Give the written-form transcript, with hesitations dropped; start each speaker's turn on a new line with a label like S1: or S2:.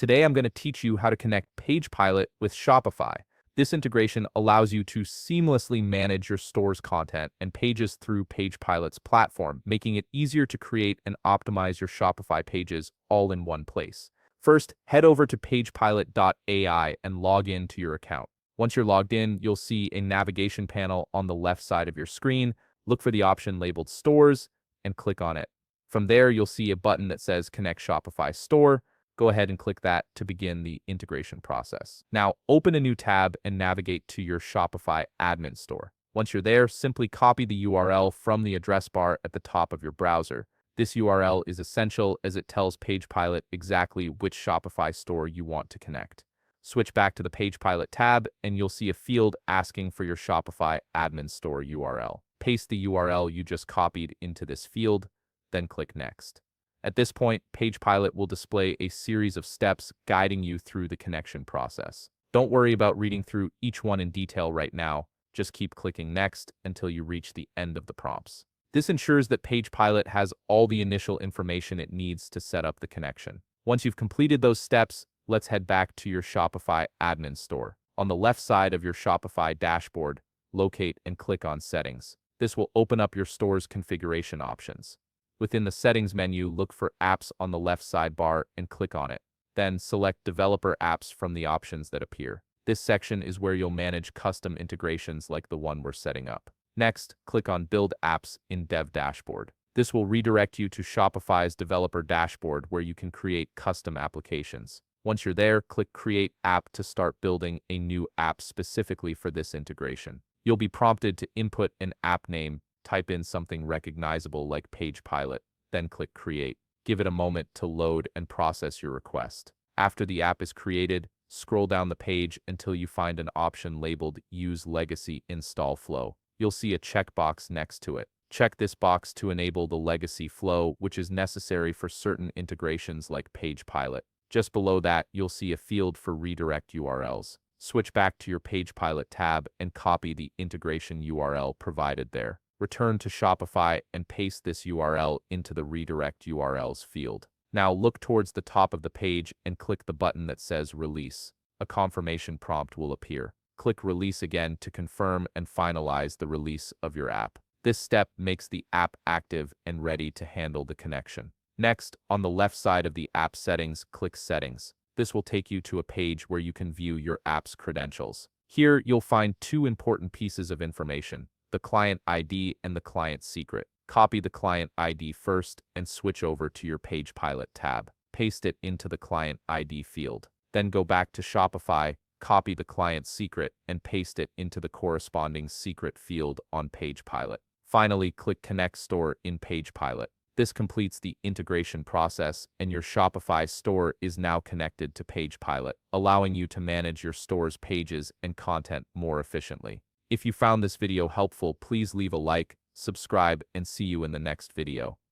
S1: Today I'm going to teach you how to connect PagePilot with Shopify. This integration allows you to seamlessly manage your store's content and pages through PagePilot's platform, making it easier to create and optimize your Shopify pages all in one place. First, head over to pagepilot.ai and log in to your account. Once you're logged in, you'll see a navigation panel on the left side of your screen. Look for the option labeled Stores and click on it. From there, you'll see a button that says Connect Shopify Store. Go ahead and click that to begin the integration process. Now, open a new tab and navigate to your Shopify admin store. Once you're there, simply copy the URL from the address bar at the top of your browser. This URL is essential as it tells PagePilot exactly which Shopify store you want to connect. Switch back to the PagePilot tab and you'll see a field asking for your Shopify admin store URL. Paste the URL you just copied into this field, then click Next. At this point, PagePilot will display a series of steps guiding you through the connection process. Don't worry about reading through each one in detail right now. Just keep clicking Next until you reach the end of the prompts. This ensures that PagePilot has all the initial information it needs to set up the connection. Once you've completed those steps, let's head back to your Shopify admin store. On the left side of your Shopify dashboard, locate and click on Settings. This will open up your store's configuration options. Within the Settings menu, look for Apps on the left sidebar and click on it. Then select Developer Apps from the options that appear. This section is where you'll manage custom integrations like the one we're setting up. Next, click on Build Apps in Dev Dashboard. This will redirect you to Shopify's Developer Dashboard where you can create custom applications. Once you're there, click Create App to start building a new app specifically for this integration. You'll be prompted to input an app name. Type in something recognizable like PagePilot, then click Create. Give it a moment to load and process your request. After the app is created, scroll down the page until you find an option labeled Use Legacy Install Flow. You'll see a checkbox next to it. Check this box to enable the legacy flow, which is necessary for certain integrations like PagePilot. Just below that, you'll see a field for redirect URLs. Switch back to your PagePilot tab and copy the integration URL provided there. Return to Shopify and paste this URL into the Redirect URLs field. Now look towards the top of the page and click the button that says Release. A confirmation prompt will appear. Click Release again to confirm and finalize the release of your app. This step makes the app active and ready to handle the connection. Next, on the left side of the app settings, click Settings. This will take you to a page where you can view your app's credentials. Here, you'll find two important pieces of information: the client ID and the client secret. Copy the client ID first and switch over to your PagePilot tab. Paste it into the client ID field. Then go back to Shopify, copy the client secret, and paste it into the corresponding secret field on PagePilot. Finally, click Connect Store in PagePilot. This completes the integration process, and your Shopify store is now connected to PagePilot, allowing you to manage your store's pages and content more efficiently. If you found this video helpful, please leave a like, subscribe, and see you in the next video.